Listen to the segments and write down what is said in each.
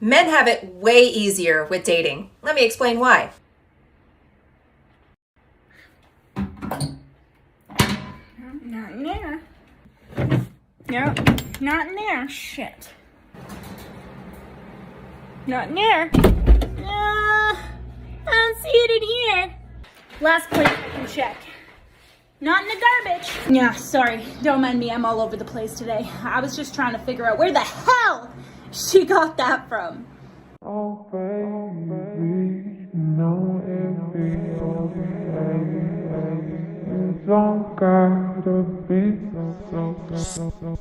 Men have it way easier with dating. Let me explain why. Not in there. No, not in there. Shit. Not in there. I don't see it in here. Last place I can check. Not in the garbage. Yeah, sorry. Don't mind me. I'm all over the place today. I was just trying to figure out where the hell she got that from. Oh baby, know it be okay. It don't gotta be so.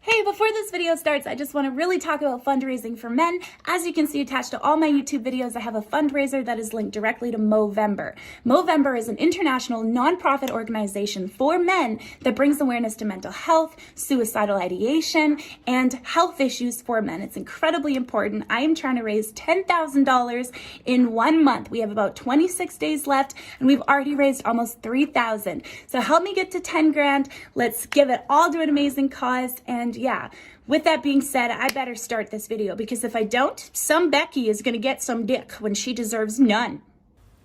Hey, before this video starts, I just want to really talk about fundraising for men. As you can see attached to all my YouTube videos, I have a fundraiser that is linked directly to Movember. Movember is an international nonprofit organization for men that brings awareness to mental health, suicidal ideation, and health issues for men. It's incredibly important. I am trying to raise $10,000 in 1 month. We have about 26 days left, and we've already raised almost $3,000. So help me get to 10 grand. Let's give it all to an amazing cause. And yeah, with that being said, I better start this video because if I don't, some Becky is going to get some dick when she deserves none.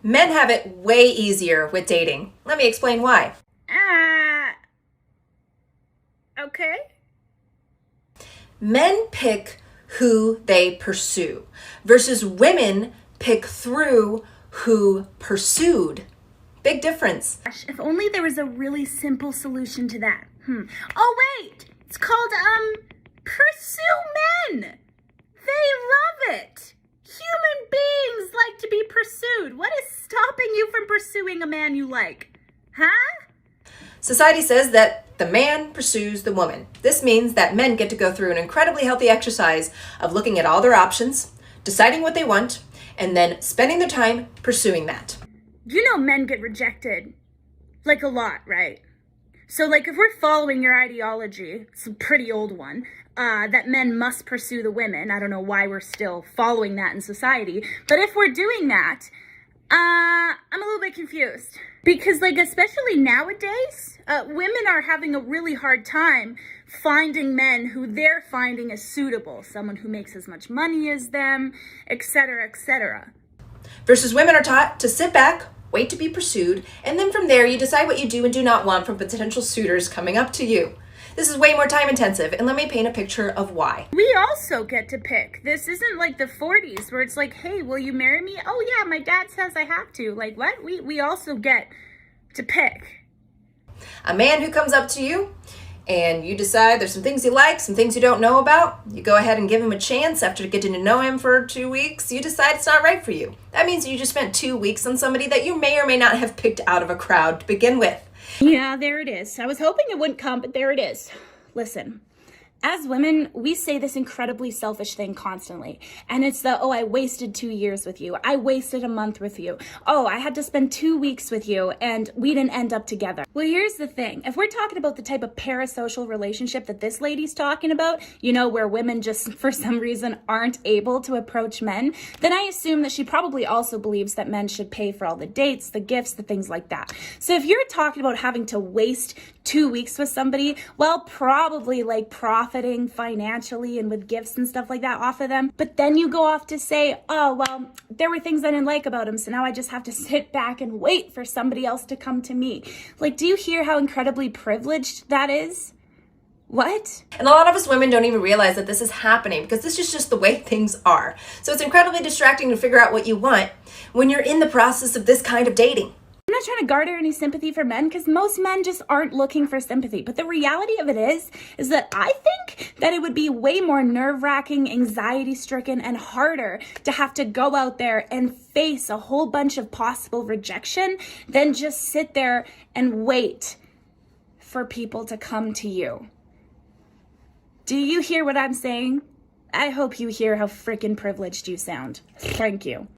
Men have it way easier with dating. Let me explain why. Okay. Men pick who they pursue versus women pick through who pursued. Big difference. If only there was a really simple solution to that. Oh, wait. It's called, pursue men. They love it. Human beings like to be pursued. What is stopping you from pursuing a man you like? Huh? Society says that the man pursues the woman. This means that men get to go through an incredibly healthy exercise of looking at all their options, deciding what they want, and then spending their time pursuing that. You know men get rejected, like a lot, right? So like if we're following your ideology, it's a pretty old one, that men must pursue the women. I don't know why we're still following that in society. But if we're doing that, I'm a little bit confused. Because like especially nowadays, women are having a really hard time finding men who they're finding as suitable. Someone who makes as much money as them, etc., etc. Versus women are taught to sit back, wait to be pursued, and then from there you decide what you do and do not want from potential suitors coming up to you. This is way more time intensive, and let me paint a picture of why. We also get to pick. This isn't like the 40s where it's like, hey, will you marry me? Oh yeah, my dad says I have to. Like what? We also get to pick. A man who comes up to you and you decide there's some things you like, some things you don't know about. You go ahead and give him a chance after getting to know him for 2 weeks. You decide it's not right for you. That means you just spent 2 weeks on somebody that you may or may not have picked out of a crowd to begin with. Yeah, there it is. I was hoping it wouldn't come, but there it is. Listen. As women, we say this incredibly selfish thing constantly. And it's the, oh, I wasted 2 years with you. I wasted a month with you. Oh, I had to spend 2 weeks with you and we didn't end up together. Well, here's the thing. If we're talking about the type of parasocial relationship that this lady's talking about, you know, where women just for some reason aren't able to approach men, then I assume that she probably also believes that men should pay for all the dates, the gifts, the things like that. So if you're talking about having to waste 2 weeks with somebody, well, probably like profiting financially and with gifts and stuff like that off of them. But then you go off to say, oh, well, there were things I didn't like about him, so now I just have to sit back and wait for somebody else to come to me. Like, do you hear how incredibly privileged that is? What? And a lot of us women don't even realize that this is happening because this is just the way things are. So it's incredibly distracting to figure out what you want when you're in the process of this kind of dating. I'm not trying to garner any sympathy for men because most men just aren't looking for sympathy. But the reality of it is that I think that it would be way more nerve-wracking, anxiety-stricken, and harder to have to go out there and face a whole bunch of possible rejection than just sit there and wait for people to come to you. Do you hear what I'm saying? I hope you hear how freaking privileged you sound. Thank you.